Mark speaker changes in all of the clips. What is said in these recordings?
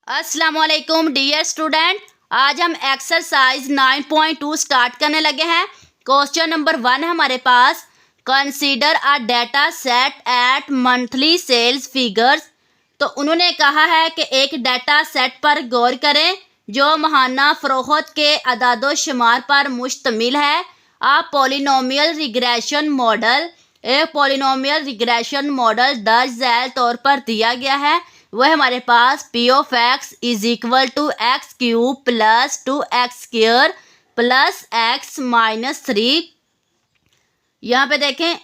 Speaker 1: अस्सलाम वालेकुम dear student. आज हम एक्सरसाइज 9.2 स्टार्ट करने लगे हैं। क्वेश्चन नंबर 1 हमारे पास, consider a data set at monthly sales figures. तो उन्होंने कहा है कि एक डाटा सेट पर गौर करें जो माहाना फ़रोख्त के अदादो शुमार पर मुश्तमिल है। अ पॉलिनोमियल रिग्रेशन मॉडल, एक पॉलिनोमियल रिग्रेशन मॉडल दर्ज झैल तौर पर दिया गया है। वह हमारे पास P of X is equal to X cube plus 2x square plus X minus 3। यहाँ पे देखें,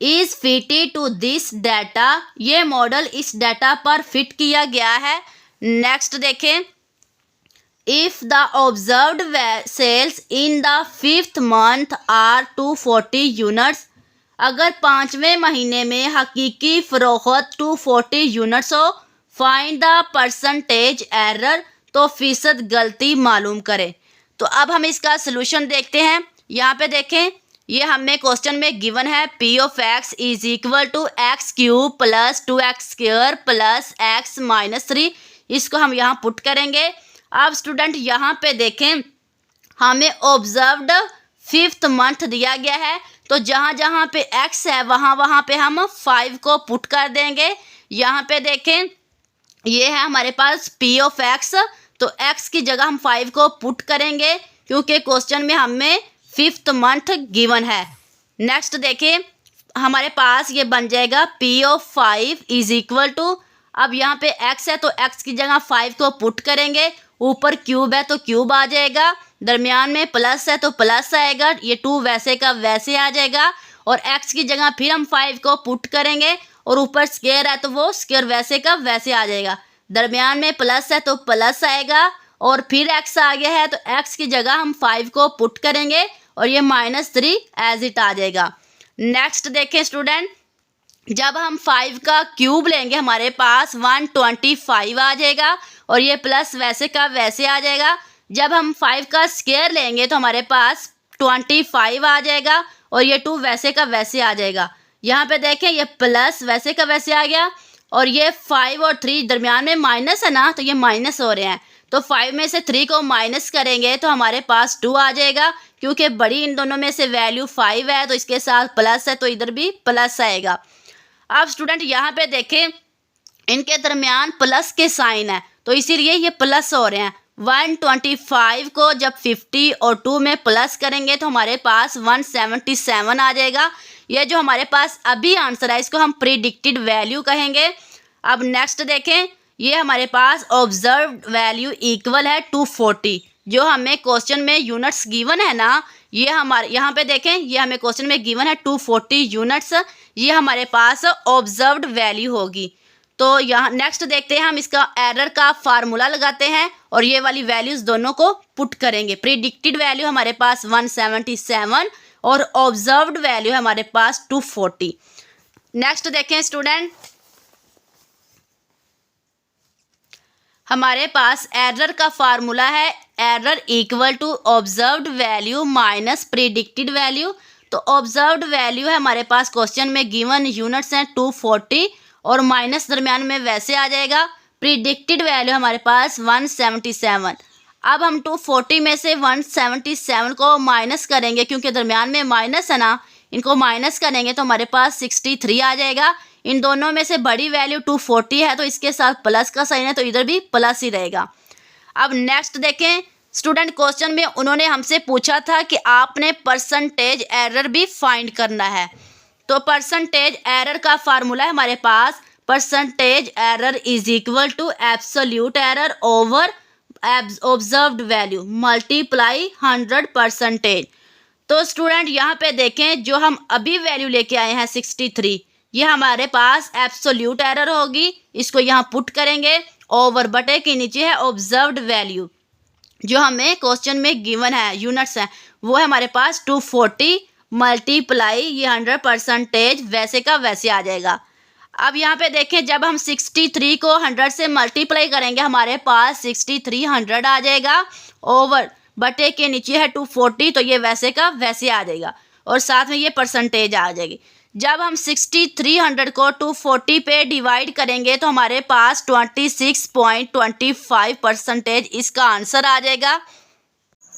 Speaker 1: is fitted to this data, ये मॉडल इस डाटा पर फिट किया गया है। नेक्स्ट देखें, if the observed sales in the 5th month are 240 units, अगर 5वें महीने में हकीकी फ़रोख्त 240 यूनिट्स हो, फाइंड द परसेंटेज एरर, तो फीसद गलती मालूम करें। तो अब हम इसका सलूशन देखते हैं। यहाँ पे देखें, ये हमें क्वेश्चन में गिवन है P of X is equal to X cube plus 2x square plus X minus 3। इसको हम यहाँ पुट करेंगे। अब स्टूडेंट यहाँ पे देखें, हमें ऑब्जर्व्ड 5th मंथ दिया गया है, तो जहाँ जहाँ पे x है वहाँ पे हम 5 को पुट कर देंगे। यहाँ पे देखें, ये है हमारे पास p ऑफ x, तो x की जगह हम 5 को पुट करेंगे क्योंकि क्वेश्चन में हमें 5th मंथ गिवन है। नेक्स्ट देखें, हमारे पास ये बन जाएगा p of 5 is equal to, अब यहाँ पे x है तो x की जगह 5 को पुट करेंगे, ऊपर क्यूब है तो क्यूब आ जाएगा, दरमियान में प्लस है तो प्लस आएगा, ये 2 वैसे का वैसे आ जाएगा, और x की जगह फिर हम 5 को पुट करेंगे और ऊपर स्क्वायर है तो वो स्क्वायर वैसे का वैसे आ जाएगा, दरमियान में प्लस है तो प्लस आएगा, और फिर x आ गया है तो x की जगह हम 5 को पुट करेंगे और ये -3 एज इट आ जाएगा। नेक्स्ट देखें स्टूडेंट, जब हम 5 का क्यूब लेंगे हमारे पास 125 आ जाएगा और ये प्लस वैसे का वैसे आ जाएगा। जब हम 5 का स्क्वायर लेंगे तो हमारे पास 25 आ जाएगा और ये 2 वैसे का वैसे आ जाएगा। यहाँ पे देखें, ये प्लस वैसे का वैसे आ गया और ये 5 और 3 दरमियान में माइनस है ना, तो ये माइनस हो रहे हैं, तो 5 में से 3 को माइनस करेंगे तो हमारे पास 2 आ जाएगा, क्योंकि बड़ी इन दोनों में से वैल्यू 5 है तो इसके साथ प्लस है तो इधर भी प्लस आएगा। अब स्टूडेंट यहाँ पे देखें, इनके दरमियान प्लस के साइन है तो इसीलिए ये प्लस हो रहे हैं। 125 को जब 50 और 2 में प्लस करेंगे तो हमारे पास 177 आ जाएगा। ये जो हमारे पास अभी आंसर है इसको हम प्रिडिक्टेड वैल्यू कहेंगे। अब नेक्स्ट देखें, ये हमारे पास ऑब्जर्व्ड वैल्यू इक्वल है 240, जो हमें क्वेश्चन में यूनिट्स गिवन है ना, ये हमारे यहाँ पे देखें, ये हमें क्वेश्चन में गिवन है 240 यूनिट्स, ये हमारे पास ऑब्जर्व्ड वैल्यू होगी। तो यहाँ नेक्स्ट देखते हैं, हम इसका एरर का फार्मूला लगाते हैं और ये वाली वैल्यूज दोनों को पुट करेंगे। प्रिडिक्टेड वैल्यू हमारे पास 177 और ऑब्जर्व्ड वैल्यू हमारे पास 240। नेक्स्ट देखें स्टूडेंट, हमारे पास एरर का फार्मूला है error equal to observed value minus predicted value. तो ऑब्जर्व्ड वैल्यू है हमारे पास क्वेश्चन में गिवन यूनिट्स हैं 240 और माइनस दरमियान में वैसे आ जाएगा। प्रिडिक्टेड वैल्यू हमारे पास 177। अब हम 240 में से 177 को माइनस करेंगे, क्योंकि दरमियान में माइनस है ना, इनको माइनस करेंगे तो हमारे पास 63 आ जाएगा। इन दोनों में से बड़ी वैल्यू 240 है तो इसके साथ प्लस का साइन है तो इधर भी प्लस ही रहेगा। अब नेक्स्ट देखें स्टूडेंट, क्वेश्चन में उन्होंने हमसे पूछा था कि आपने परसेंटेज एरर भी फाइंड करना है। तो परसेंटेज एरर का फार्मूला है हमारे पास, percentage error is equal to absolute error over observed value multiply 100%। तो स्टूडेंट यहाँ पे देखें, जो हम अभी वैल्यू लेके आए हैं 63, ये हमारे पास एब्सोल्यूट एरर होगी, इसको यहाँ पुट करेंगे, ओवर बटे के नीचे है ऑब्जर्व्ड वैल्यू, जो हमें क्वेश्चन में गिवन है यूनिट्स है वो है हमारे पास 240 मल्टीप्लाई ये 100% वैसे का वैसे आ जाएगा। अब यहाँ पे देखें, जब हम 63 को 100 से मल्टीप्लाई करेंगे हमारे पास 6300 आ जाएगा, ओवर बटे के नीचे है 240 तो ये वैसे का वैसे आ जाएगा और साथ में ये परसेंटेज आ जाएगी। जब हम 6300 को 240 पे डिवाइड करेंगे तो हमारे पास 26.25% इसका आंसर आ जाएगा।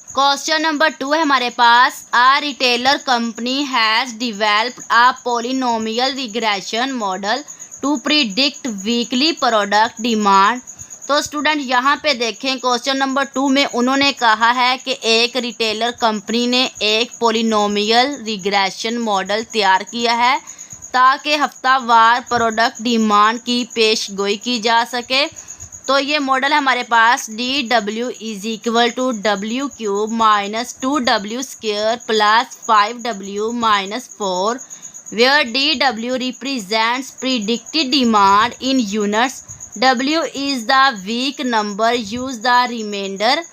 Speaker 1: क्वेश्चन नंबर 2 है हमारे पास, a retailer company has developed a polynomial regression model to predict weekly product demand. तो स्टूडेंट यहाँ पे देखें क्वेश्चन नंबर 2 में उन्होंने कहा है कि एक रिटेलर कंपनी ने एक पॉलिनोमियल रिग्रेशन मॉडल तैयार किया है ताकि हफ्तावार प्रोडक्ट डिमांड की पेशगोई की जा सके। तो ये मॉडल है हमारे पास DW is equal to W³ minus 2W square plus 5W minus 4 where DW represents predicted demand in units, W is the week number, use the remainder।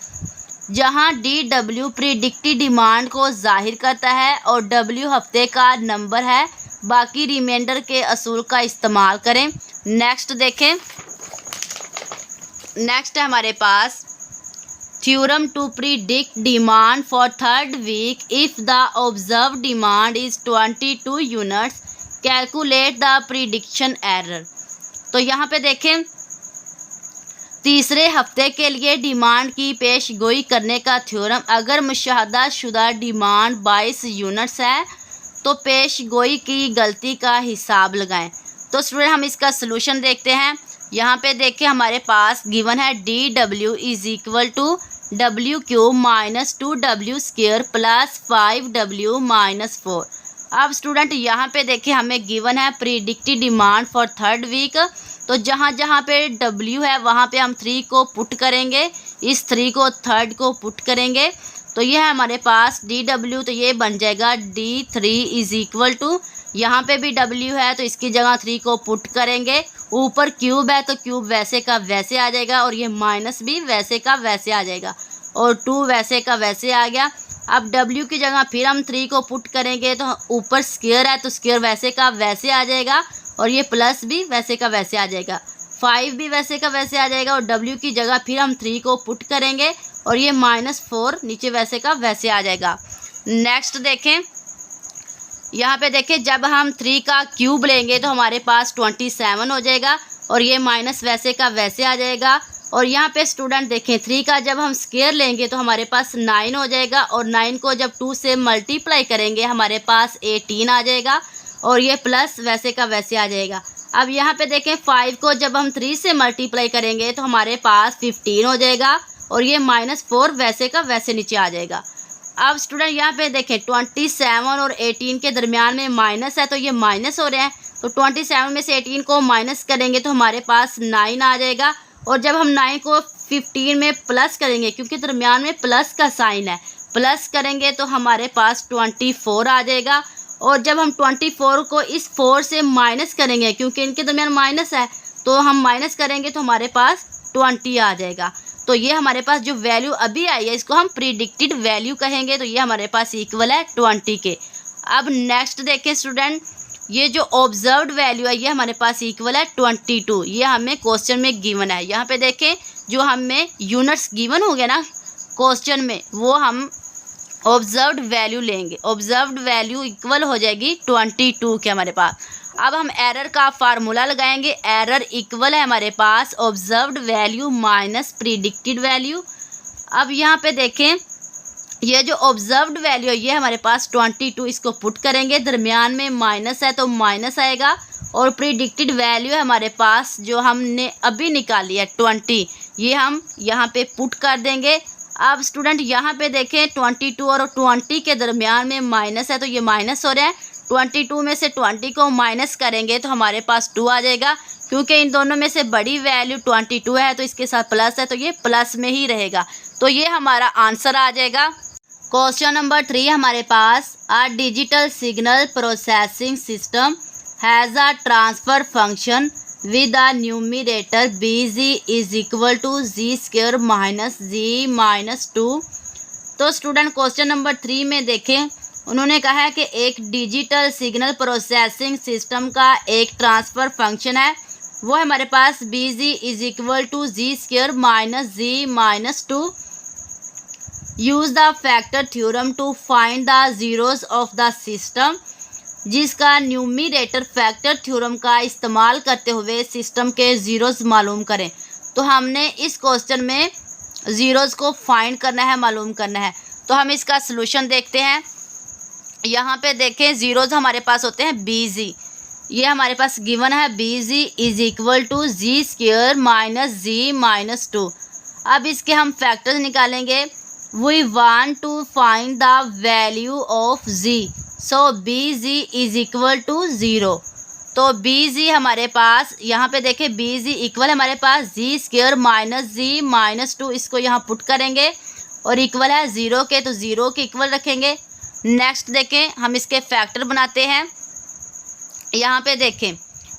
Speaker 1: जहाँ DW प्रिडिक्टेड डिमांड को जाहिर करता है और W हफ्ते का नंबर है, बाकी रिमाइंडर के असूल का इस्तेमाल करें। नेक्स्ट देखें, नेक्स्ट है हमारे पास theorem to predict demand for third week if the observe demand is 22 units, calculate the prediction error. तो यहाँ पे देखें तीसरे हफ्ते के लिए डिमांड की पेशगोई करने का थ्योरम, अगर मुशाहदा शुदा डिमांड 22 यूनिट्स है तो पेशगोई की गलती का हिसाब लगाएं। तो स्टूडेंट हम इसका सलूशन देखते हैं। यहाँ पे देखिए हमारे पास गिवन है DW is equal to W³ minus 2W square plus 5W minus 4। अब स्टूडेंट यहाँ पे देखिए हमें गिवन है predicted demand for third week, तो जहाँ जहाँ पे W है वहाँ पे हम 3 को पुट करेंगे, इस 3 को थर्ड को पुट करेंगे तो ये है हमारे पास DW, तो ये बन जाएगा D3 इज इक्वल टू, यहाँ पे भी W है तो इसकी जगह 3 को पुट करेंगे, ऊपर क्यूब है तो क्यूब वैसे का वैसे आ जाएगा और ये माइनस भी वैसे का वैसे आ जाएगा और 2 वैसे का वैसे आ गया। अब W की जगह फिर हम 3 को पुट करेंगे तो ऊपर स्क्वायर है तो स्क्वायर वैसे का वैसे आ जाएगा और ये प्लस भी वैसे का वैसे आ जाएगा, 5 भी वैसे का वैसे आ जाएगा और W की जगह फिर हम 3 को पुट करेंगे और ये -4 नीचे वैसे का वैसे आ जाएगा। नेक्स्ट देखें, यहाँ पे देखें जब हम 3 का क्यूब लेंगे तो हमारे पास 27 हो जाएगा और ये माइनस वैसे का वैसे आ जाएगा। और यहाँ पे स्टूडेंट देखें 3 का जब हम स्क्वायर लेंगे तो हमारे पास 9 हो जाएगा और 9 को जब 2 से मल्टीप्लाई करेंगे हमारे पास 18 आ जाएगा और ये प्लस वैसे का वैसे आ जाएगा। अब यहाँ पे देखें 5 को जब हम 3 से मल्टीप्लाई करेंगे तो हमारे पास 15 हो जाएगा और ये -4 वैसे का वैसे नीचे आ जाएगा। अब स्टूडेंट यहाँ पे देखें 27 और 18 के दरमियान में माइनस है तो ये माइनस हो रहे हैं, तो 27 में से 18 को माइनस करेंगे तो हमारे पास 9 आ जाएगा और जब हम 9 को 15 में प्लस करेंगे क्योंकि दरमियान में प्लस का साइन है, प्लस करेंगे तो हमारे पास 24 आ जाएगा और जब हम 24 को इस 4 से माइनस करेंगे क्योंकि इनके दरमियान माइनस है तो हम माइनस करेंगे तो हमारे पास 20 आ जाएगा। तो ये हमारे पास जो वैल्यू अभी आई है इसको हम प्रिडिक्टेड वैल्यू कहेंगे, तो ये हमारे पास इक्वल है 20 के। अब नेक्स्ट देखें स्टूडेंट, ये जो ऑब्जर्व्ड वैल्यू है ये हमारे पास इक्वल है 22, ये हमें क्वेश्चन में गिवन है। यहाँ पे देखें जो हमें यूनिट्स गिवन हो गया ना क्वेश्चन में वो हम ऑब्जर्व्ड वैल्यू लेंगे, ऑब्जर्व्ड वैल्यू इक्वल हो जाएगी 22 के हमारे पास। अब हम एरर का फार्मूला लगाएंगे, एरर इक्वल है हमारे पास observed value minus predicted value. अब यहाँ पे देखें ये जो ऑब्जर्व्ड वैल्यू है ये हमारे पास 22, इसको पुट करेंगे, दरमियान में माइनस है तो माइनस आएगा और प्रिडिक्टेड वैल्यू है हमारे पास जो हमने अभी निकाली है 20, ये हम यहाँ पे पुट कर देंगे। अब स्टूडेंट यहाँ पे देखें 22 और 20 के दरमियान में माइनस है तो ये माइनस हो रहा है, 22 में से 20 को माइनस करेंगे तो हमारे पास 2 आ जाएगा, क्योंकि इन दोनों में से बड़ी वैल्यू 22 है तो इसके साथ प्लस है तो ये प्लस में ही रहेगा, तो ये हमारा आंसर आ जाएगा। क्वेश्चन नंबर 3 हमारे पास, a digital signal processing system has a transfer function with a numerator BG is equal to G² minus G minus 2। तो स्टूडेंट क्वेश्चन नंबर 3 में देखें उन्होंने कहा है कि एक डिजिटल सिग्नल प्रोसेसिंग सिस्टम का एक ट्रांसफ़र फंक्शन है, वो हमारे पास BG is equal to G² minus G minus 2। Use the factor theorem to find the zeros of the system. जिसका न्यूमरेटर फैक्टर थ्योरम का इस्तेमाल करते हुए सिस्टम के ज़ीरोज़ मालूम करें। तो हमने इस क्वेश्चन में ज़ीरोज़ को फाइंड करना है, मालूम करना है। तो हम इसका सलूशन देखते हैं। यहाँ पे देखें ज़ीरोज़ हमारे पास होते हैं BZ, ये हमारे पास गिवन है BZ is equal to ji square minus Z minus 2। अब इसके हम फैक्टर्स निकालेंगे। We want to find the value of z, so BZ is equal to 0। तो BZ हमारे पास यहाँ पे देखें BZ इक्वल हमारे पास Z square minus Z minus 2, इसको यहाँ पुट करेंगे और इक्वल है 0 के, तो 0 के इक्वल रखेंगे। नेक्स्ट देखें हम इसके फैक्टर बनाते हैं। यहाँ पे देखें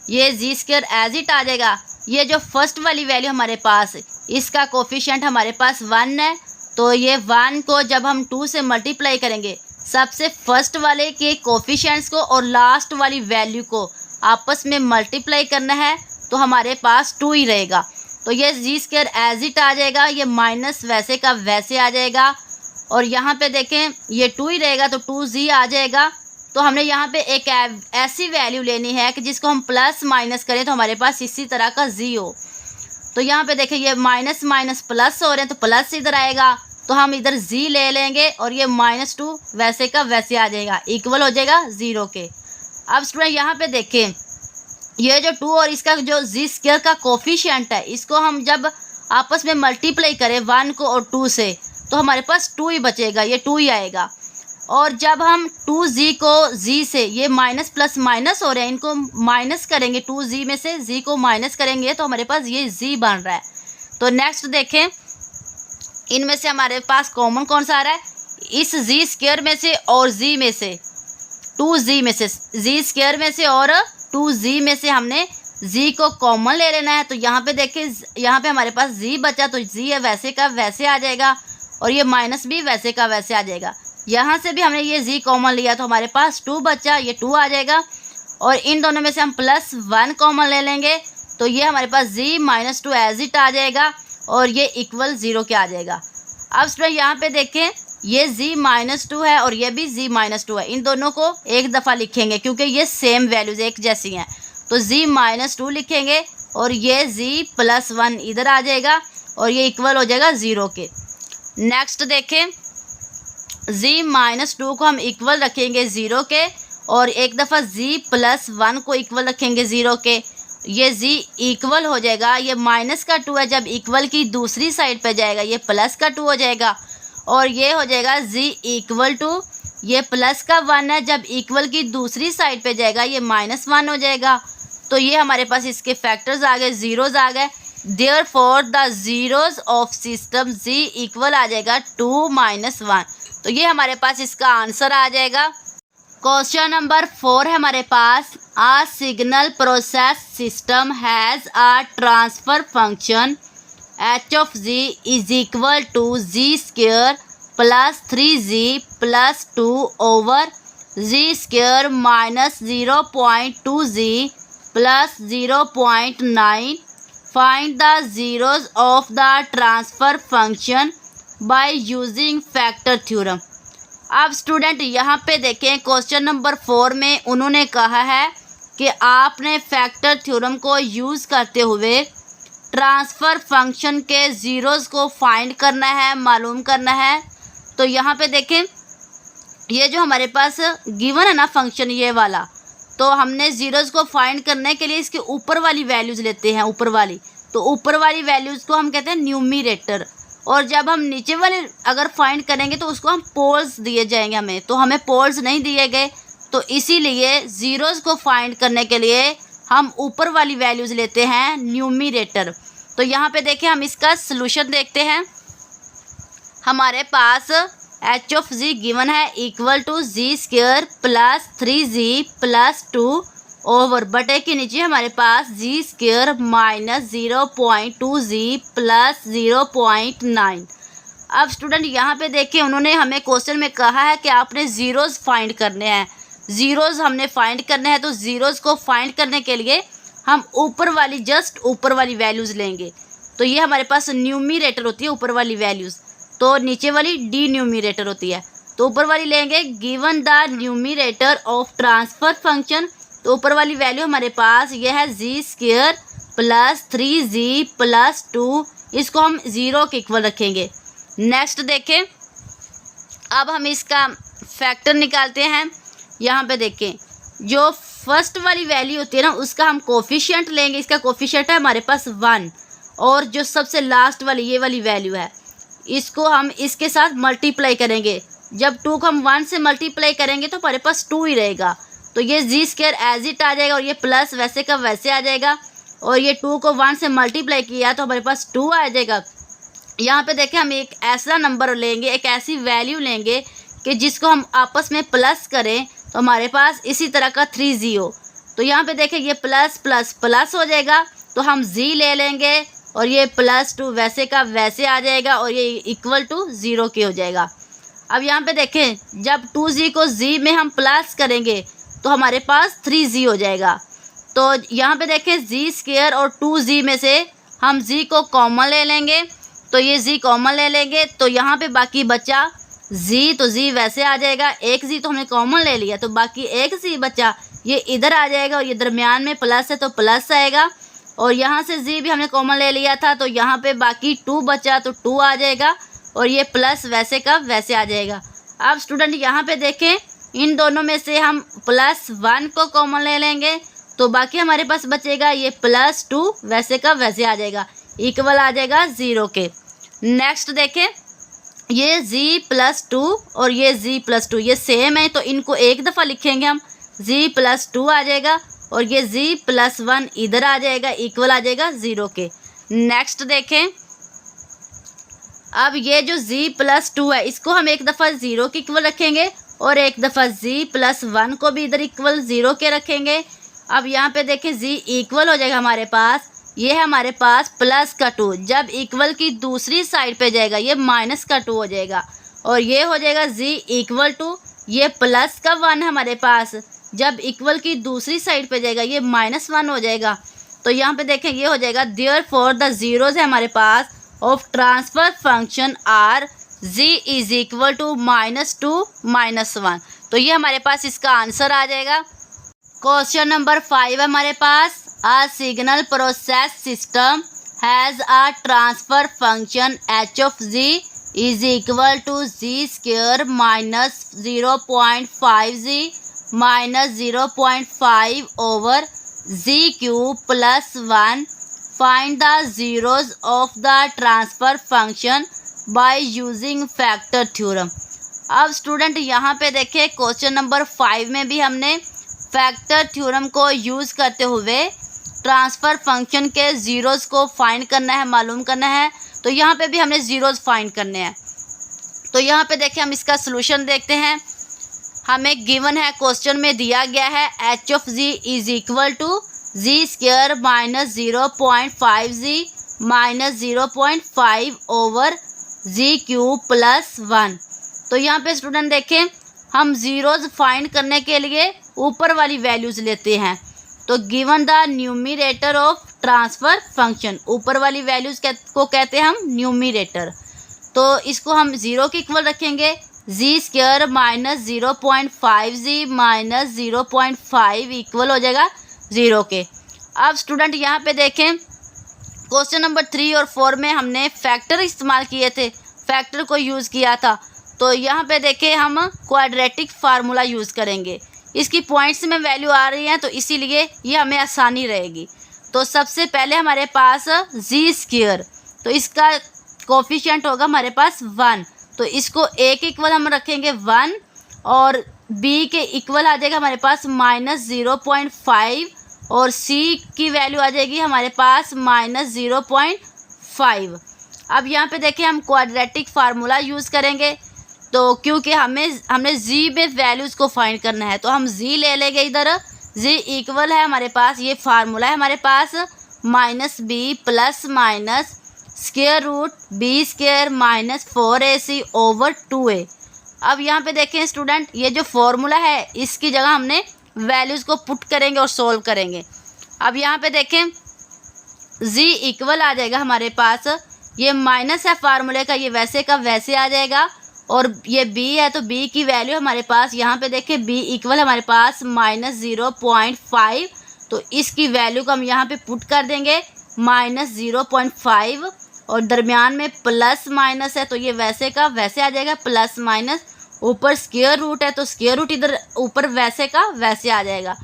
Speaker 1: ये जी स्क्वायर एज इट आ जाएगा। ये जो फर्स्ट वाली वैल्यू हमारे पास, इसका कोफिशिएंट हमारे पास 1 है, तो ये 1 को जब हम 2 से मल्टीप्लाई करेंगे, सबसे फर्स्ट वाले के कोफिशिएंट्स को और लास्ट वाली वैल्यू को आपस में मल्टीप्लाई करना है, तो हमारे पास 2 ही रहेगा। तो ये जी स्क्वायर एज इट आ जाएगा, ये माइनस वैसे का वैसे आ जाएगा, और यहाँ पे देखें ये 2 ही रहेगा तो 2z आ जाएगा। तो हमने यहाँ पे एक ऐसी वैल्यू लेनी है कि जिसको हम प्लस माइनस करें तो हमारे पास इसी तरह का z हो। तो यहाँ पे देखें ये माइनस माइनस प्लस हो रहे हैं, तो प्लस इधर आएगा, तो हम इधर z ले लेंगे और ये -2 वैसे का वैसे आ जाएगा, इक्वल हो जाएगा 0 के। अब स्टूडेंट यहाँ पे देखें ये जो 2 और इसका जो जी स्क्वायर का कोफिशिएंट है, इसको हम जब आपस में मल्टीप्लाई करें 1 को और 2 से, तो हमारे पास 2 ही बचेगा, ये 2 ही आएगा। और जब हम 2z को z से, ये माइनस प्लस माइनस हो रहे हैं, इनको माइनस करेंगे, 2z में से z को माइनस करेंगे तो हमारे पास ये z बन रहा है। तो नेक्स्ट देखें इनमें से हमारे पास कॉमन कौन सा आ रहा है, इस z स्क्वायर में से और z में से, 2z में से, z स्क्वायर में से और 2z में से हमने z को कॉमन ले लेना है। तो यहाँ पे देखें यहाँ पे हमारे पास z बचा, तो z है वैसे का वैसे आ जाएगा और ये माइनस भी वैसे का वैसे आ जाएगा। यहाँ से भी हमने ये z कॉमन लिया तो हमारे पास 2 बचा, ये 2 आ जाएगा, और इन दोनों में से हम +1 कॉमन ले लेंगे, तो ये हमारे पास z -2 एज इट आ जाएगा और ये इक्वल 0 के आ जाएगा। अब स्टूडेंट यहाँ पे देखें ये z -2 है और ये भी z -2 है, इन दोनों को एक दफ़ा लिखेंगे क्योंकि ये सेम वैल्यूज़ एक जैसी हैं, तो z -2 लिखेंगे और ये z +1 इधर आ जाएगा और ये इक्वल हो जाएगा 0 के। नेक्स्ट देखें z -2 को हम इक्वल रखेंगे 0 के और एक दफ़ा z +1 को इक्वल रखेंगे 0 के, ये z इक्वल हो जाएगा, ये माइनस का 2 है, जब इक्वल की दूसरी साइड पे जाएगा ये प्लस का 2 हो जाएगा, और ये हो जाएगा z इक्वल टू, ये प्लस का 1 है, जब इक्वल की दूसरी साइड पे जाएगा ये -1 हो जाएगा। तो ये हमारे पास इसके फैक्टर्स आ गए, ज़ीरोज़ आ गए। Therefore the zeros of system z equal आ जाएगा 2 - 1। तो ये हमारे पास इसका आंसर आ जाएगा। क्वेश्चन नंबर 4 है हमारे पास, a signal process system has a transfer function h(z) is equal to ji square plus 3z plus 2 over G square minus 0.2z plus 0.9। Find the zeros of the transfer function by using factor theorem. अब student यहाँ पे देखें question number 4 में उन्होंने कहा है कि आपने फैक्टर थ्योरम को यूज़ करते हुए ट्रांसफ़र फंक्शन के ज़ीरोज़ को फाइंड करना है, मालूम करना है। तो यहाँ पे देखें ये जो हमारे पास गिवन है ना फंक्शन ये वाला, तो हमने ज़ीरोज़ को फाइंड करने के लिए इसके ऊपर वाली वैल्यूज़ लेते हैं, ऊपर वाली, तो ऊपर वाली वैल्यूज़ को हम कहते हैं न्यूमरेटर, और जब हम नीचे वाले अगर फाइंड करेंगे तो उसको हम पोल्स दिए जाएंगे हमें, तो हमें पोल्स नहीं दिए गए, तो इसीलिए ज़ीरोज़ को फाइंड करने के लिए हम ऊपर वाली वैल्यूज़ लेते हैं न्यूमरेटर। तो यहाँ पे देखें हम इसका सलूशन देखते हैं। हमारे पास h(z) गिवन है equal to ji square plus 3z plus 2 over बटे के नीचे हमारे पास Z square minus 0.2z plus 0.9। अब स्टूडेंट यहाँ पे देखें उन्होंने हमें क्वेश्चन में कहा है कि आपने ज़ीरोज़ फाइंड करने हैं, ज़ीरोज़ हमने फाइंड करने हैं, तो ज़ीरोज़ को फाइंड करने के लिए हम ऊपर वाली जस्ट ऊपर वाली वैल्यूज़ लेंगे। तो ये हमारे पास न्यूमरेटर होती है ऊपर वाली वैल्यूज़, तो नीचे वाली डी न्यूमरेटर होती है। तो ऊपर वाली लेंगे given the numerator of transfer function, तो ऊपर वाली वैल्यू हमारे पास ये है जी स्क्वायर प्लस 3z प्लस 2, इसको हम 0 के इक्वल रखेंगे। नेक्स्ट देखें, अब हम इसका फैक्टर निकालते हैं। यहाँ पे देखें जो फर्स्ट वाली वैल्यू होती है ना उसका हम कोफिशिएंट लेंगे, इसका कोफिशिएंट है हमारे पास 1, और जो सबसे लास्ट वाली ये वाली वैल्यू है इसको हम इसके साथ मल्टीप्लाई करेंगे। जब 2 को हम 1 से मल्टीप्लाई करेंगे तो हमारे पास 2 ही रहेगा, तो ये जी स्क्वायर एज इट आ जाएगा और ये प्लस वैसे का वैसे आ जाएगा, और ये 2 को 1 से मल्टीप्लाई किया तो हमारे पास 2 आ जाएगा। यहाँ पे देखें हम एक ऐसा नंबर लेंगे, एक ऐसी वैल्यू लेंगे कि जिसको हम आपस में प्लस करें तो हमारे पास इसी तरह का 3z हो। तो यहाँ पे देखें ये प्लस प्लस प्लस हो जाएगा, तो हम z ले लेंगे और ये +2 वैसे का वैसे आ जाएगा और ये इक्वल टू 0 के हो जाएगा। अब यहाँ पे देखें जब 2z को z में हम प्लस करेंगे तो हमारे पास 3z हो जाएगा। तो यहाँ पे देखें जी स्क्वायर और 2z में से हम z को कॉमन ले लेंगे, तो ये z कॉमन ले लेंगे तो यहाँ पे बाकी बचा z, तो z वैसे आ जाएगा, एक z तो हमने कॉमन ले लिया तो बाकी एक z बचा, ये इधर आ जाएगा और ये दरमियान में प्लस है तो प्लस आएगा, और यहाँ से z भी हमने कॉमन ले लिया था तो यहाँ पे बाकी 2 बचा तो 2 आ जाएगा, और ये प्लस वैसे का वैसे आ जाएगा। अब स्टूडेंट यहाँ पे देखें इन दोनों में से हम +1 को कॉमन ले लेंगे तो बाकी हमारे पास बचेगा ये +2 वैसे का वैसे आ जाएगा, इक्वल आ जाएगा 0 के। नेक्स्ट देखें ये z+2 और ये z+2 ये सेम है तो इनको एक दफ़ा लिखेंगे हम, z+2 आ जाएगा और ये z+1 इधर आ जाएगा, इक्वल आ जाएगा 0 के। नेक्स्ट देखें अब ये जो z+2 है इसको हम एक दफ़ा 0 के इक्वल रखेंगे और एक दफ़ा z+1 को भी इधर इक्वल 0 के रखेंगे। अब यहाँ पे देखें z इक्वल हो जाएगा हमारे पास, ये है हमारे पास प्लस का 2, जब इक्वल की दूसरी साइड पे जाएगा ये माइनस का 2 हो जाएगा, और ये हो जाएगा z इक्वल टू ये प्लस का 1 है हमारे पास, जब इक्वल की दूसरी साइड पे जाएगा ये -1 हो जाएगा। तो यहाँ पे देखें ये हो जाएगा देयरफॉर द जीरोज़ है हमारे पास of transfer function are z is equal to -2 -1, तो ये हमारे पास इसका आंसर आ जाएगा। क्वेश्चन नंबर 5 है हमारे पास, a signal process system has a transfer function h of z is equal to z square minus 0.5z minus 0.5 over z cube plus 1. Find the zeros of the transfer function by using factor theorem. अब student यहाँ पे देखें question number 5 में भी हमने factor theorem को use करते हुए ट्रांसफ़र फंक्शन के ज़ीरोज़ को फाइंड करना है, मालूम करना है, तो यहाँ पे भी हमने ज़ीरोज़ फाइंड करने हैं। तो यहाँ पे देखें हम इसका सलूशन देखते हैं। हमें गिवन है क्वेश्चन में दिया गया है h of z is equal to ji square minus 0.5z minus 0.5 over Z cube plus 1। तो यहाँ पे स्टूडेंट देखें हम ज़ीरोज़ फाइंड करने के लिए ऊपर वाली वैल्यूज़ लेते हैं, तो given the numerator of transfer function, ऊपर वाली वैल्यूज़ को कहते हैं हम न्यूमरेटर, तो इसको हम 0 के इक्वल रखेंगे, G square minus 0.5z minus 0.5 equal हो जाएगा 0 के। अब स्टूडेंट यहाँ पे देखें क्वेश्चन नंबर 3 और 4 में हमने फैक्टर इस्तेमाल किए थे, फैक्टर को यूज़ किया था, तो यहाँ पे देखें हम क्वाड्रेटिक फार्मूला यूज़ करेंगे। इसकी पॉइंट्स में वैल्यू आ रही हैं तो इसीलिए ये हमें आसानी रहेगी। तो सबसे पहले हमारे पास जी स्क्वायर, तो इसका कोफिशिएंट होगा हमारे पास 1, तो इसको a के इक्वल हम रखेंगे 1 और b के इक्वल आ जाएगा हमारे पास -0.5 और c की वैल्यू आ जाएगी हमारे पास -0.5। अब यहाँ पे देखें हम क्वाड्रेटिक फार्मूला यूज़ करेंगे, तो क्योंकि हमने z में वैल्यूज़ को फाइंड करना है तो हम z ले लेंगे इधर, z इक्वल है हमारे पास, ये फार्मूला है हमारे पास -b plus minus square root b square minus 4ac over 2a। अब यहाँ पे देखें स्टूडेंट ये जो फार्मूला है इसकी जगह हमने वैल्यूज़ को पुट करेंगे और सोल्व करेंगे। अब यहाँ पे देखें z इक्वल आ जाएगा हमारे पास, ये माइनस है फार्मूले का, ये वैसे का वैसे आ जाएगा, और ये b है तो b की वैल्यू हमारे पास यहाँ पे देखें b इक्वल हमारे पास -0.5, तो इसकी वैल्यू को हम यहाँ पे पुट कर देंगे -0.5, और दरमियान में प्लस माइनस है तो ये वैसे का वैसे आ जाएगा, प्लस माइनस ऊपर स्क्वायर रूट है तो स्क्वायर रूट इधर ऊपर वैसे का वैसे आ जाएगा।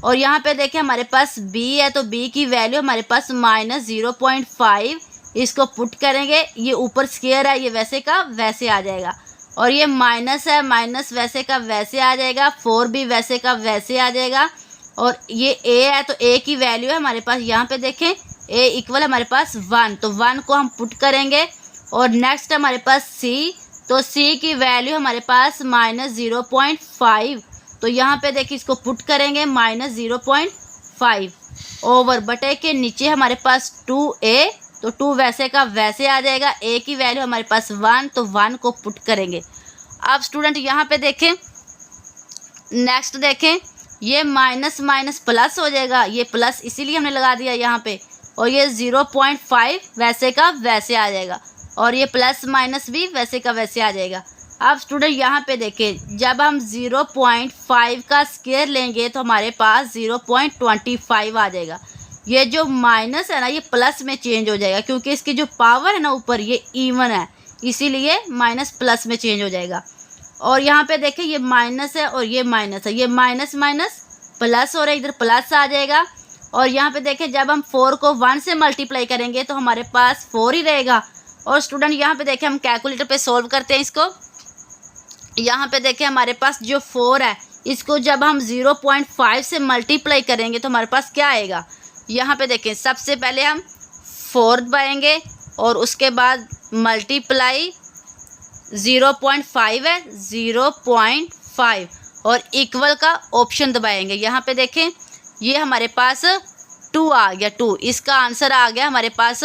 Speaker 1: और यहाँ पे देखें हमारे पास b है तो b की वैल्यू हमारे पास -0.5, इसको पुट करेंगे, ये ऊपर स्क्वायर है ये वैसे का वैसे आ जाएगा, और ये माइनस है माइनस वैसे का वैसे आ जाएगा, 4 भी वैसे का वैसे आ जाएगा, और ये a है तो a की वैल्यू है हमारे पास यहाँ पे देखें a इक्वल हमारे पास 1, तो 1 को हम पुट करेंगे। और नेक्स्ट हमारे पास c, तो c की वैल्यू हमारे पास -0.5, तो यहाँ पे देखिए इसको पुट करेंगे -0.5 ओवर बटे के नीचे हमारे पास 2a, तो 2 वैसे का वैसे आ जाएगा, a की वैल्यू हमारे पास 1, तो 1 को पुट करेंगे। अब स्टूडेंट यहाँ पे देखें, नेक्स्ट देखें, ये माइनस माइनस प्लस हो जाएगा, ये प्लस इसीलिए हमने लगा दिया यहाँ पे, और ये 0.5 वैसे का वैसे आ जाएगा, और ये प्लस माइनस भी वैसे का वैसे आ जाएगा। अब स्टूडेंट यहाँ पे देखें, जब हम 0.5 का स्क्वायर लेंगे तो हमारे पास 0.25 आ जाएगा। ये जो माइनस है ना ये प्लस में चेंज हो जाएगा, क्योंकि इसकी जो पावर है ना ऊपर ये इवन है, इसीलिए माइनस प्लस में चेंज हो जाएगा। और यहाँ पे देखें ये माइनस है और ये माइनस है, ये माइनस माइनस प्लस हो रहा है, इधर प्लस आ जाएगा। और यहाँ पे देखें जब हम 4 को 1 से मल्टीप्लाई करेंगे तो हमारे पास 4 ही रहेगा। और स्टूडेंट यहाँ पे देखें, हम कैलकुलेटर पे सोल्व करते हैं इसको। यहाँ पे देखें हमारे पास जो 4 है इसको जब हम 0.5 से मल्टीप्लाई करेंगे तो हमारे पास क्या आएगा। यहाँ पे देखें सबसे पहले हम 4 दबाएंगे और उसके बाद मल्टीप्लाई 0.5 है 0.5 और इक्वल का ऑप्शन दबाएंगे। यहाँ पे देखें ये हमारे पास 2 आ गया, 2 इसका आंसर आ गया हमारे पास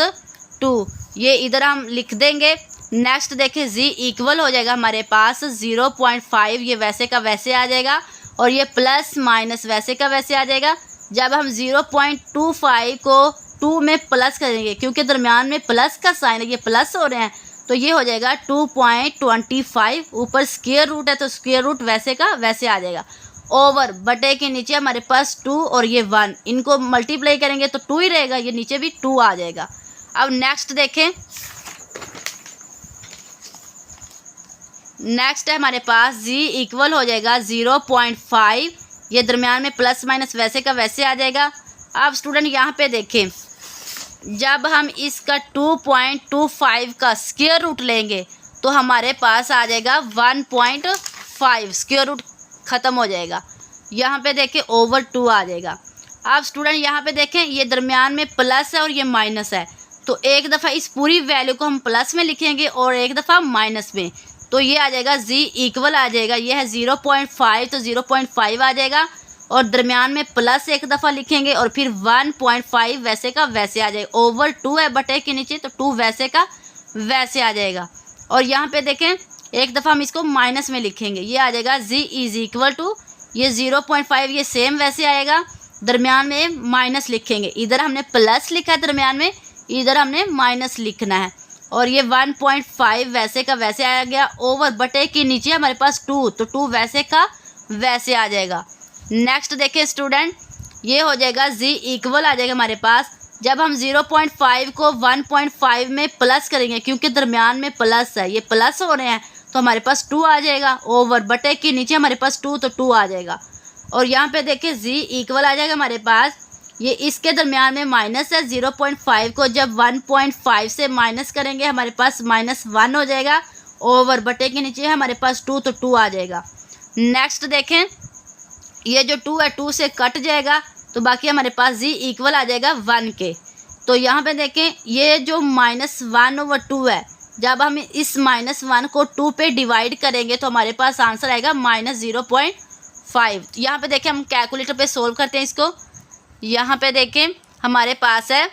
Speaker 1: 2, ये इधर हम लिख देंगे। नेक्स्ट देखें z इक्वल हो जाएगा हमारे पास 0.5, ये वैसे का वैसे आ जाएगा, और ये प्लस माइनस वैसे का वैसे आ जाएगा। जब हम 0.25 को 2 में प्लस करेंगे, क्योंकि दरमियान में प्लस का साइन है ये प्लस हो रहे हैं, तो ये हो जाएगा 2.25, ऊपर स्क्वायर रूट है तो स्क्वायर रूट वैसे का वैसे आ जाएगा, ओवर बटे के नीचे हमारे पास 2 और ये 1, इनको मल्टीप्लाई करेंगे तो 2 ही रहेगा, ये नीचे भी 2 आ जाएगा। अब नेक्स्ट देखें, नेक्स्ट है हमारे पास z इक्वल हो जाएगा 0.5, ये दरमियान में प्लस माइनस वैसे का वैसे आ जाएगा। अब स्टूडेंट यहाँ पे देखें, जब हम इसका 2.25 का स्क्वायर रूट लेंगे तो हमारे पास आ जाएगा 1.5, स्क्वायर रूट ख़त्म हो जाएगा। यहाँ पे देखें ओवर 2 आ जाएगा। अब स्टूडेंट यहाँ पे देखें ये दरमियान में प्लस है और ये माइनस है, तो एक दफ़ा इस पूरी वैल्यू को हम प्लस में लिखेंगे और एक दफ़ा माइनस में, तो ये आ जाएगा z इक्वल आ जाएगा, ये है 0.5 तो 0.5 आ जाएगा, और दरमियान में प्लस एक दफ़ा लिखेंगे और फिर 1.5 वैसे का वैसे आ जाएगा, ओवर 2 है बटे के नीचे तो 2 वैसे का वैसे आ जाएगा। और यहाँ पे देखें एक दफ़ा हम इसको माइनस में लिखेंगे, ये आ जाएगा z इज़ इक्वल टू, ये 0.5 ये सेम वैसे आएगा, दरमियान में माइनस लिखेंगे, इधर हमने प्लस लिखा है दरमियान में, इधर हमने माइनस लिखना है, और ये 1.5 वैसे का वैसे आ गया, ओवर बटे के नीचे हमारे पास 2, तो 2 वैसे का वैसे आ जाएगा। नेक्स्ट देखें स्टूडेंट, ये हो जाएगा z इक्वल आ जाएगा हमारे पास, जब हम 0.5 को 1.5 में प्लस करेंगे, क्योंकि दरमियान में प्लस है ये प्लस हो रहे हैं, तो हमारे पास 2 आ जाएगा, ओवर बटे के नीचे हमारे पास 2, तो 2 आ जाएगा। और यहाँ पे देखें z इक्वल आ जाएगा हमारे पास, ये इसके दरमियान में माइनस है, 0.5 को जब 1.5 से माइनस करेंगे हमारे पास -1 हो जाएगा, ओवर बटे के नीचे हमारे पास 2, तो 2 आ जाएगा। नेक्स्ट देखें ये जो 2 है 2 से कट जाएगा, तो बाकी हमारे पास z इक्वल आ जाएगा 1 के। तो यहाँ पे देखें ये जो -1/2 है, जब हम इस -1 को 2 पे डिवाइड करेंगे तो हमारे पास आंसर आएगा -0.5। यहाँ पे देखें हम कैलकुलेटर पे सोल्व करते हैं इसको। यहाँ पे देखें हमारे पास है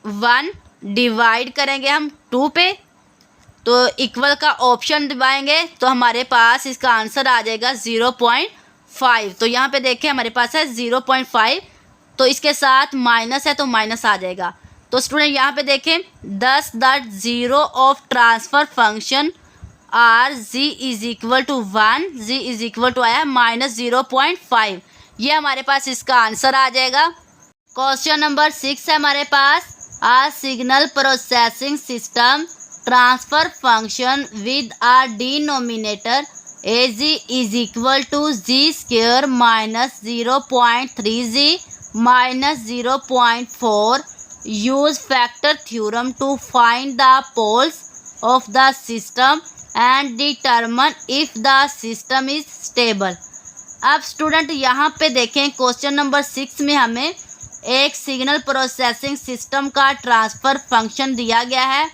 Speaker 1: 1 डिवाइड करेंगे हम 2 पे, तो इक्वल का ऑप्शन दबाएंगे तो हमारे पास इसका आंसर आ जाएगा 0.5। तो यहाँ पे देखें हमारे पास है 0.5, तो इसके साथ माइनस है तो माइनस आ जाएगा। तो स्टूडेंट यहाँ पे देखें 10 the 0 of transfer function are Z is equal to 1, Z is equal to आया -0.5। ये हमारे पास इसका आंसर आ जाएगा। क्वेश्चन नंबर 6 है हमारे पास, a signal processing system transfer function with a denominator A G is equal to G square -0.3g -0.4 use factor theorem to find the poles of the system and determine if the system is stable। अब student यहाँ पे देखें question number 6 में हमें एक signal processing system का transfer function दिया गया है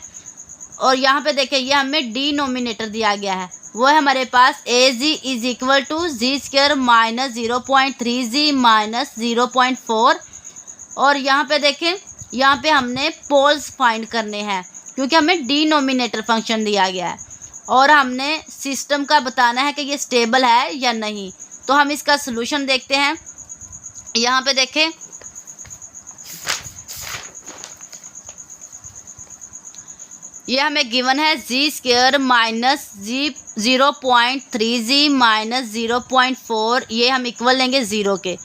Speaker 1: और यहाँ पे देखें ये हमें डिनोमिनेटर दिया गया है, वो है हमारे पास A G is equal to G square -0.3g -0.4। और यहाँ पे देखें यहाँ पे हमने पोल्स फाइंड करने हैं क्योंकि हमें डिनोमिनेटर फंक्शन दिया गया है और हमने सिस्टम का बताना है कि ये स्टेबल है या नहीं। तो हम इसका सलूशन देखते हैं। यहाँ पे देखें ये हमें गिवन है जी स्क्वेयर -0.3g -0.4, ये हम इक्वल लेंगे 0 के।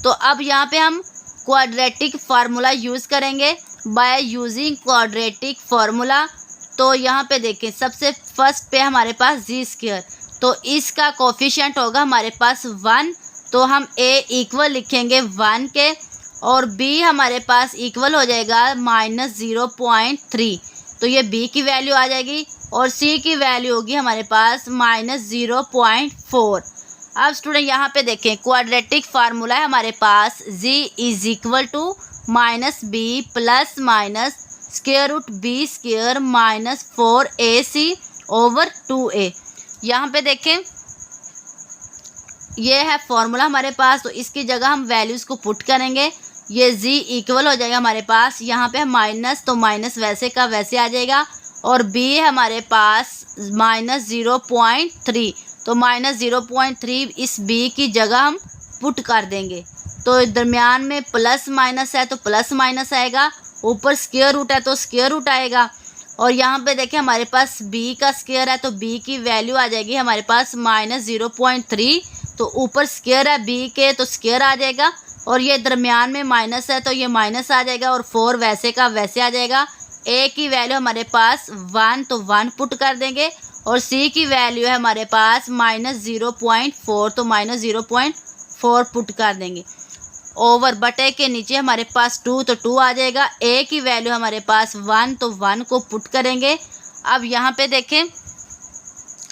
Speaker 1: तो अब यहाँ पे हम क्वाड्रेटिक फार्मूला यूज़ करेंगे बाय यूजिंग क्वाड्रेटिक फार्मूला। तो यहाँ पे देखें सबसे फर्स्ट पे हमारे पास जी स्क्वेयर, तो इसका कोफिशिएंट होगा हमारे पास 1, तो हम ए इक्वल लिखेंगे 1 के और बी हमारे पास इक्वल हो जाएगा -0.3, तो ये बी की वैल्यू आ जाएगी और सी की वैल्यू होगी हमारे पास -0.4। अब स्टूडेंट यहाँ पे देखें क्वाड्रेटिक फार्मूला है हमारे पास G is equal to -b plus minus square root B square -4ac over 2a। यहाँ पे देखें ये है फॉर्मूला हमारे पास, तो इसकी जगह हम वैल्यूज़ को पुट करेंगे। ये z इक्वल हो जाएगा हमारे पास, यहाँ पे माइनस तो माइनस वैसे का वैसे आ जाएगा और b है हमारे पास -0.3, तो -0.3 इस b की जगह हम पुट कर देंगे। तो दरमियान में प्लस माइनस है तो प्लस माइनस आएगा, ऊपर स्क्वायर रूट है तो स्क्वायर रूट आएगा और यहाँ पे देखें हमारे पास b का स्क्वायर है तो b की वैल्यू आ जाएगी हमारे पास -0.3, तो ऊपर स्क्वायर है b के तो स्क्वायर आ जाएगा और ये दरमियान में माइनस है तो ये माइनस आ जाएगा और 4 वैसे का वैसे आ जाएगा। a की वैल्यू हमारे पास 1 तो 1 पुट कर देंगे और c की वैल्यू है हमारे पास -0.4 तो -0.4 पुट कर देंगे ओवर बटे के नीचे हमारे पास 2 तो 2 आ जाएगा। a की वैल्यू हमारे पास 1 तो 1 को पुट करेंगे। अब यहाँ पे देखें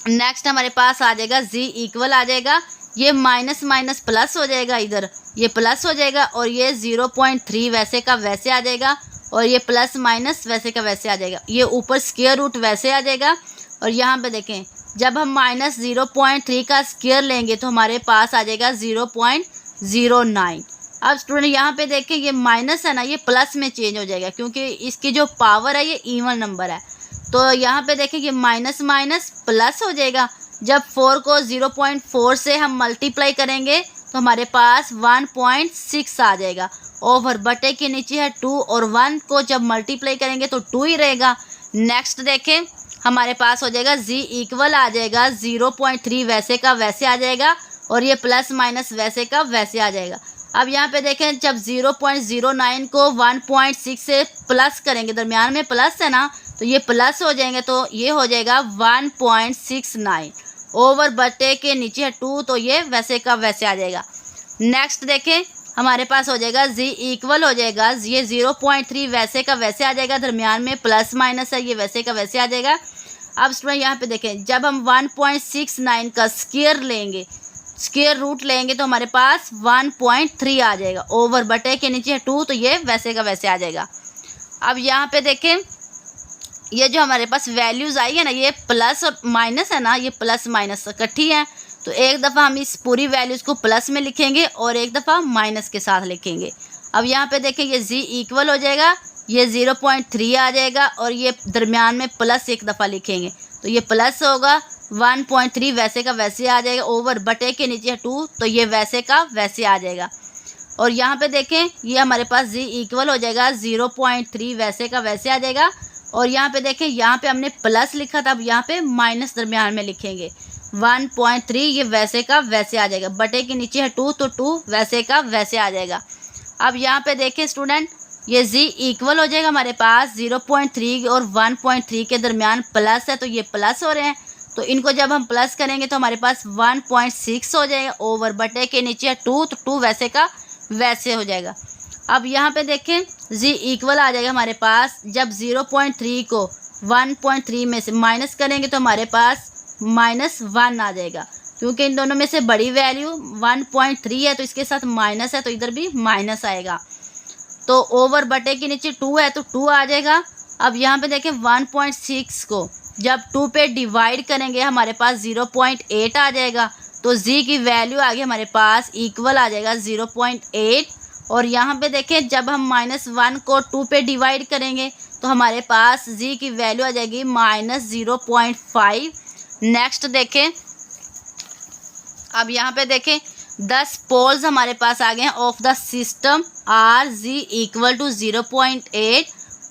Speaker 1: नेक्स्ट हमारे पास आ जाएगा z इक्वल आ जाएगा, ये माइनस माइनस प्लस हो जाएगा, इधर ये प्लस हो जाएगा और ये 0.3 वैसे का वैसे आ जाएगा और ये प्लस माइनस वैसे का वैसे आ जाएगा, ये ऊपर स्क्वायर रूट वैसे आ जाएगा। और यहाँ पे देखें जब हम -0.3 का स्क्वायर लेंगे तो हमारे पास आ जाएगा 0.09। अब स्टूडेंट यहाँ पे देखें ये माइनस है ना, ये प्लस में चेंज हो जाएगा क्योंकि इसकी जो पावर है ये इवन नंबर है। तो यहाँ पे देखें ये माइनस माइनस प्लस हो जाएगा। जब 4 को 0.4 से हम मल्टीप्लाई करेंगे तो हमारे पास 1.6 आ जाएगा ओवर बटे के नीचे है 2 और 1 को जब मल्टीप्लाई करेंगे तो 2 ही रहेगा। नेक्स्ट देखें हमारे पास हो जाएगा z इक्वल आ जाएगा 0.3 वैसे का वैसे आ जाएगा और ये प्लस माइनस वैसे का वैसे आ जाएगा। अब यहाँ पे देखें जब 0.09 को 1.6 से प्लस करेंगे, दरमियान में प्लस है ना, तो ये प्लस हो जाएंगे तो ये हो जाएगा 1.69 ओवर बटे के नीचे है 2 तो ये वैसे का वैसे आ जाएगा। नेक्स्ट देखें हमारे पास हो जाएगा z इक्वल हो जाएगा ये 0.3 वैसे का वैसे आ जाएगा, दरमियान में प्लस माइनस है ये वैसे का वैसे आ जाएगा। अब स्टूडेंट यहाँ पे देखें जब हम 1.69 का स्क्वायर लेंगे, स्क्वायर रूट लेंगे तो हमारे पास 1.3 आ जाएगा ओवर बटे के नीचे है 2 तो ये वैसे का वैसे आ जाएगा। अब यहाँ पे देखें ये जो हमारे पास वैल्यूज़ आई है ना, ये प्लस और माइनस है ना, ये प्लस माइनस इकट्ठी है तो एक दफ़ा हम इस पूरी वैल्यूज़ को प्लस में लिखेंगे और एक दफ़ा माइनस के साथ लिखेंगे। अब यहाँ पे देखें ये z इक्वल हो जाएगा, ये 0.3 आ जाएगा और ये दरमियान में प्लस एक दफ़ा लिखेंगे तो ये प्लस होगा 1.3 वैसे का वैसे आ जाएगा ओवर बटे के नीचे 2 तो ये वैसे का वैसे आ जाएगा। और यहाँ पे देखें ये हमारे पास z इक्वल हो जाएगा 0.3 वैसे का वैसे आ जाएगा और यहाँ पे देखें, यहाँ पे हमने प्लस लिखा था, अब यहाँ पे माइनस दरमियान में लिखेंगे। 1.3 ये वैसे का वैसे आ जाएगा, बटे के नीचे है 2 तो 2 वैसे का वैसे आ जाएगा। अब यहाँ पे देखें स्टूडेंट, ये z इक्वल हो जाएगा हमारे पास 0.3 और 1.3 के दरमियान प्लस है तो ये प्लस हो रहे हैं, तो इनको जब हम प्लस करेंगे तो हमारे पास 1.6 हो जाएगा ओवर बटे के नीचे है 2 तो 2 वैसे का वैसे हो जाएगा। अब यहाँ पे देखें z इक्वल आ जाएगा हमारे पास, जब 0.3 को 1.3 में से माइनस करेंगे तो हमारे पास -1 आ जाएगा, क्योंकि इन दोनों में से बड़ी वैल्यू 1.3 है तो इसके साथ माइनस है तो इधर भी माइनस आएगा। तो ओवर बटे के नीचे 2 है तो 2 आ जाएगा। अब यहाँ पे देखें 1.6 को जब 2 पे डिवाइड करेंगे हमारे पास 0.8 आ जाएगा, तो z की वैल्यू आ गई हमारे पास इक्वल आ जाएगा 0.8। और यहाँ पे देखें जब हम -1 को 2 पे डिवाइड करेंगे तो हमारे पास z की वैल्यू आ जाएगी -0.5। नेक्स्ट देखें, अब यहाँ पे देखें 10 पोल्स हमारे पास आ गए हैं of the system are z equal to 0.8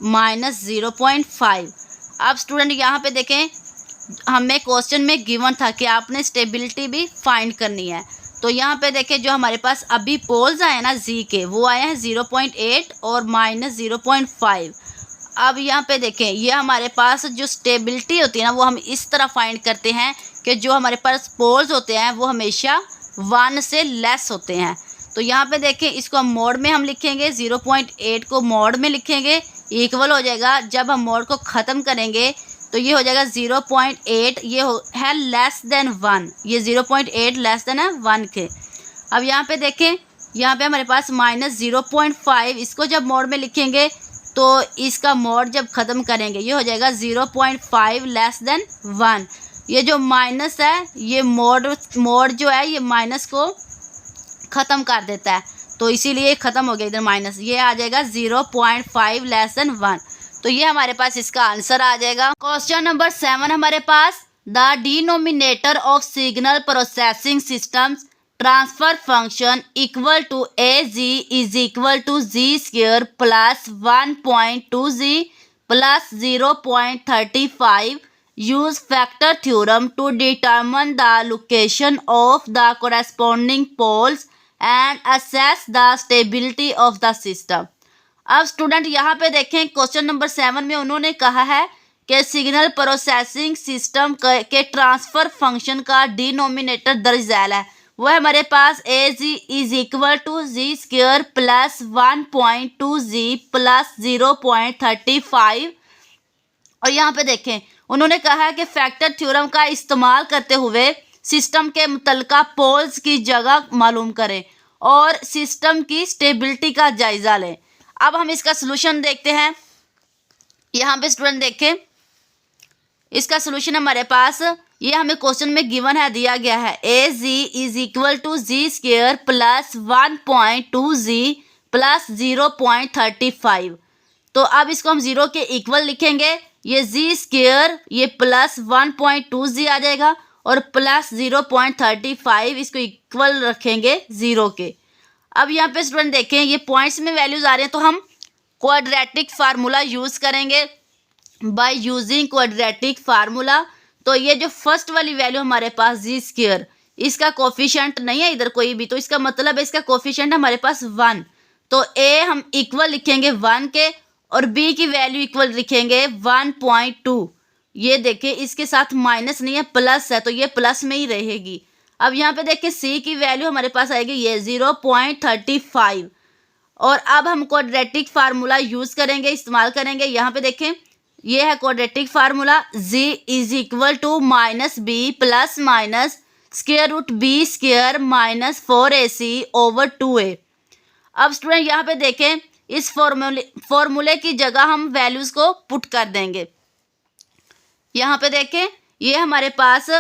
Speaker 1: minus 0.5। अब स्टूडेंट यहाँ पे देखें, हमें क्वेश्चन में गिवन था कि आपने स्टेबिलिटी भी फाइंड करनी है, तो यहाँ पे देखें जो हमारे पास अभी पोल्स आए हैं ना z के, वो आए हैं 0.8 और -0.5। अब यहाँ पे देखें, ये हमारे पास जो स्टेबिलिटी होती है ना वो हम इस तरह फाइंड करते हैं कि जो हमारे पास पोल्स होते हैं वो हमेशा 1 से लेस होते हैं। तो यहाँ पे देखें, इसको हम मोड में हम लिखेंगे, 0.8 को मोड में लिखेंगे, इक्वल हो जाएगा, जब हम मोड को ख़त्म करेंगे तो ये हो जाएगा 0.8, ये है लेस देन 1, ये 0.8 लेस देन है 1 के। अब यहाँ पे देखें, यहाँ पे हमारे पास -0.5, इसको जब मोड में लिखेंगे तो इसका मोड जब ख़त्म करेंगे ये हो जाएगा 0.5 लेस देन 1। ये जो माइनस है ये मोड जो है ये माइनस को ख़त्म कर देता है, तो इसीलिए ख़त्म हो गया इधर माइनस, ये आ जाएगा 0.5 लेस देन 1। तो ये हमारे पास इसका आंसर आ जाएगा। क्वेश्चन नंबर 7 हमारे पास, the denominator of signal processing systems transfer function equal to AG is equal to z² plus 1.2z plus 0.35 use factor theorem to determine the location of the corresponding poles and assess the stability of the system। अब student यहाँ पे देखें question number 7 में उन्होंने कहा है कि signal processing system के ट्रांसफ़र फंक्शन का डिनोमिनेटर दर्ज झैल है, वो है हमारे पास AG is equal to z² plus 1.2z plus 0.35। और यहाँ पे देखें उन्होंने कहा है कि फैक्टर थ्योरम का इस्तेमाल करते हुए सिस्टम के मुतल्लिका पोल्स की जगह मालूम करें और सिस्टम की स्टेबिलिटी का जायज़ा लें। अब हम इसका सलूशन देखते हैं। यहाँ पे स्टूडेंट देखें, इसका सलूशन हमारे पास ये हमें क्वेश्चन में गिवन है, दिया गया है AG is equal to z² plus 1.2z plus 0.35। तो अब इसको हम 0 के इक्वल लिखेंगे, ये z² ये प्लस 1.2z आ जाएगा और प्लस 0.35 इसको इक्वल रखेंगे 0 के। अब यहाँ पे स्टूडेंट देखें ये पॉइंट्स में वैल्यूज़ आ रहे हैं तो हम क्वाड्रेटिक फार्मूला यूज़ करेंगे। बाय यूजिंग क्वाड्रेटिक फार्मूला, तो ये जो फर्स्ट वाली वैल्यू हमारे पास z², इसका कोफिशिएंट नहीं है इधर कोई भी, तो इसका मतलब है इसका कोफिशिएंट हमारे पास 1, तो a हम इक्वल लिखेंगे 1 के और b की वैल्यू इक्वल लिखेंगे 1.2। ये देखिए इसके साथ माइनस नहीं है प्लस है, तो ये प्लस में ही रहेगी। अब यहाँ पे देखिए c की वैल्यू हमारे पास आएगी ये 0.35। और अब हम क्वाड्रेटिक फार्मूला यूज़ करेंगे, इस्तेमाल करेंगे। यहाँ पे देखें ये है quadratic formula, z is equal to -b plus minus √b² minus 4ac over 2a। अब स्टूडेंट यहाँ पे देखें इस फॉर्मूले की जगह हम वैल्यूज़ को पुट कर देंगे। यहाँ पे देखें ये हमारे पास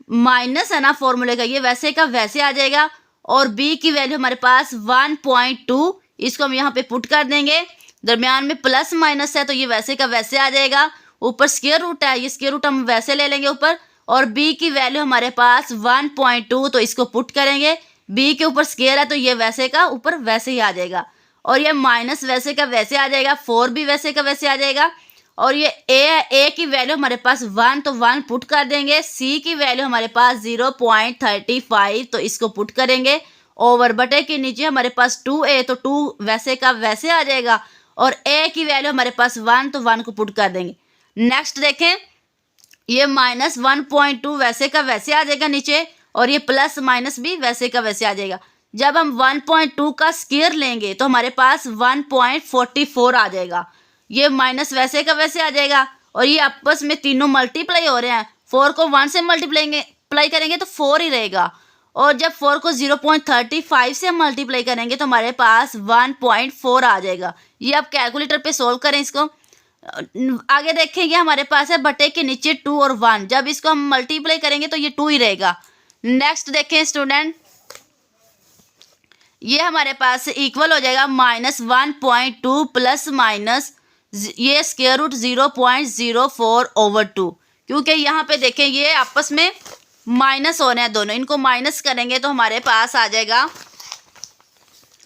Speaker 1: माइनस है ना फॉर्मूले का, ये वैसे का वैसे आ जाएगा और b की वैल्यू हमारे पास 1.2, इसको हम यहाँ पे पुट कर देंगे। दरमियान में प्लस माइनस है तो ये वैसे का वैसे आ जाएगा, ऊपर स्क्वायर रूट है, ये स्क्वायर रूट हम वैसे ले लेंगे ऊपर, और b की वैल्यू हमारे पास 1.2, तो इसको पुट करेंगे। b के ऊपर स्क्वायर है तो ये वैसे का ऊपर वैसे ही आ जाएगा और ये माइनस वैसे का वैसे आ जाएगा, 4 भी वैसे का वैसे आ जाएगा और ये ए है, ए की वैल्यू हमारे पास 1 तो 1 पुट कर देंगे। सी की वैल्यू हमारे पास 0.35 तो इसको पुट करेंगे। ओवर बटे के नीचे हमारे पास 2a तो 2 वैसे का वैसे आ जाएगा और ए की वैल्यू हमारे पास 1 तो 1 को पुट कर देंगे। नेक्स्ट देखें, ये -1.2 वैसे का वैसे आ जाएगा नीचे और ये प्लस माइनस भी वैसे का वैसे आ जाएगा। जब हम 1.2 का स्क्वायर लेंगे तो हमारे पास 1.44 आ जाएगा। ये माइनस वैसे का वैसे आ जाएगा और ये आपस में तीनों मल्टीप्लाई हो रहे हैं। 4 को 1 से मल्टीप्लाई करेंगे तो 4 ही रहेगा और जब 4 को 0.35 से मल्टीप्लाई करेंगे तो हमारे पास 1.4 आ जाएगा। ये आप कैलकुलेटर पे सोल्व करें इसको। आगे देखेंगे हमारे पास है बटे के नीचे 2 और 1, जब इसको हम मल्टीप्लाई करेंगे तो ये 2 ही रहेगा। नेक्स्ट देखें स्टूडेंट, ये हमारे पास इक्वल हो जाएगा -1.2 प्लस माइनस ये स्क्वायर रूट 0.04/2, क्योंकि यहाँ पे देखें ये आपस में माइनस हो रहे हैं दोनों, इनको माइनस करेंगे तो हमारे पास आ जाएगा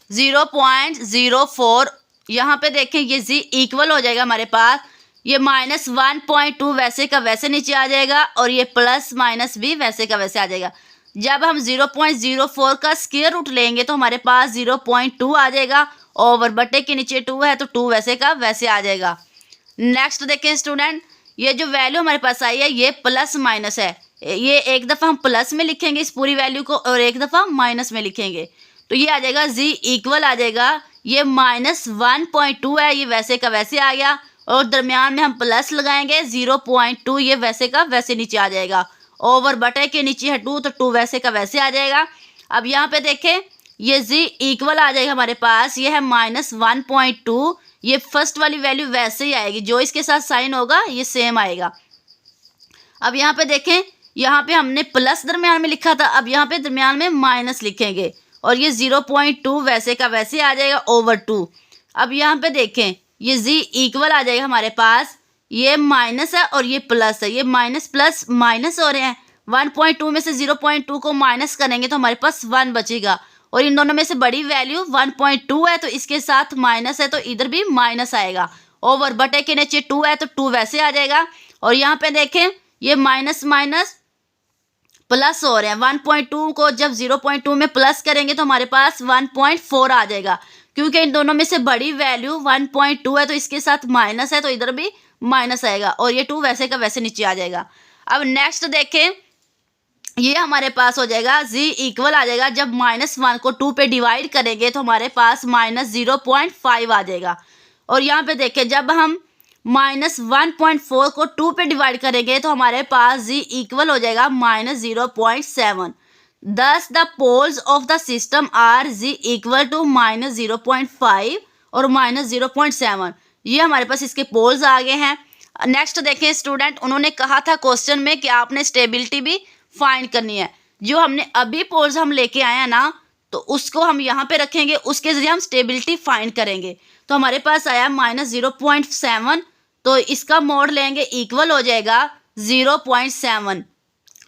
Speaker 1: 0.04। यहाँ पे देखें ये जी इक्वल हो जाएगा हमारे पास, ये -1.2 वैसे का वैसे नीचे आ जाएगा और ये प्लस माइनस भी वैसे का वैसे आ जाएगा। जब हम 0.04 का स्क्वायर रूट लेंगे तो हमारे पास 0.2 आ जाएगा। ओवर बटे के नीचे 2 है तो 2 वैसे का वैसे आ जाएगा। नेक्स्ट देखें स्टूडेंट, ये जो वैल्यू हमारे पास आई है ये प्लस माइनस है। ये एक दफ़ा हम प्लस में लिखेंगे इस पूरी वैल्यू को और एक दफ़ा माइनस में लिखेंगे तो ये आ जाएगा जी इक्वल आ जाएगा, ये -1.2 है ये वैसे का वैसे आ गया और दरमियान में हम प्लस लगाएंगे 0.2 ये वैसे का वैसे नीचे आ जाएगा। ओवर बटे के नीचे है 2 तो 2 वैसे का वैसे आ जाएगा। अब यहाँ पे देखें ये जी इक्वल आ जाएगा हमारे पास, ये है -1.2, ये फर्स्ट वाली वैल्यू वैसे ही आएगी, जो इसके साथ साइन होगा ये सेम आएगा। अब यहाँ पे देखें, यहाँ पे हमने प्लस दरमियान में लिखा था, अब यहाँ पे दरमियान में माइनस लिखेंगे और ये 0.2 वैसे का वैसे आ जाएगा ओवर 2। अब यहाँ पे देखें ये जी इक्वल आ जाएगा हमारे पास, ये माइनस है और ये प्लस है, ये माइनस प्लस माइनस हो रहे हैं। 1.2 में से 0.2 को माइनस करेंगे तो हमारे पास 1 बचेगा और इन दोनों में से बड़ी वैल्यू 1.2 है तो इसके साथ माइनस है तो इधर भी माइनस आएगा। ओवर बटे के नीचे 2 है तो 2 वैसे आ जाएगा और यहाँ पे देखें ये माइनस माइनस प्लस हो रहे हैं। 1.2 को जब 0.2 में प्लस करेंगे तो हमारे पास 1.4 आ जाएगा, क्योंकि इन दोनों में से बड़ी वैल्यू 1.2 है तो इसके साथ माइनस है तो इधर भी माइनस आएगा और ये 2 वैसे का वैसे नीचे आ जाएगा। अब नेक्स्ट देखें, ये हमारे पास हो जाएगा जी इक्वल आ जाएगा, जब -1 को 2 पे डिवाइड करेंगे तो हमारे पास -0.5 आ जाएगा और यहाँ पे देखें जब हम -1.4 को 2 पे डिवाइड करेंगे तो हमारे पास जी इक्वल हो जाएगा -0.7। Thus the poles of the system are z equal to -0.5 और -0.7। ये हमारे पास इसके पोल्स आ गए हैं। नेक्स्ट देखें स्टूडेंट, उन्होंने कहा था क्वेश्चन में कि आपने स्टेबिलिटी भी फाइंड करनी है। जो हमने अभी पोल्स हम लेके आए हैं ना तो उसको हम यहाँ पे रखेंगे, उसके ज़रिए हम स्टेबिलिटी फाइंड करेंगे। तो हमारे पास आया -0.7 तो इसका मोड लेंगे इक्वल हो जाएगा 0.7।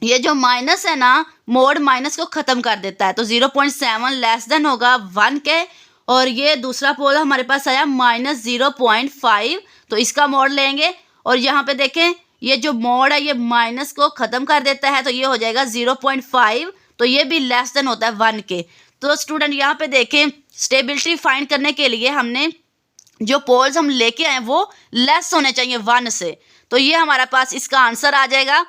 Speaker 1: ये जो माइनस है ना मोड माइनस को ख़त्म कर देता है तो 0.7 लेस देन होगा 1 के और ये दूसरा पोल हमारे पास आया -0.5 तो इसका मोड लेंगे और यहाँ पे देखें ये जो मोड है ये माइनस को ख़त्म कर देता है तो ये हो जाएगा 0.5 तो ये भी लेस देन होता है 1 के। तो स्टूडेंट यहाँ पे देखें स्टेबिलिटी फाइंड करने के लिए हमने जो पोल्स हम लेके आए वो लेस होने चाहिए 1 से, तो ये हमारे पास इसका आंसर आ जाएगा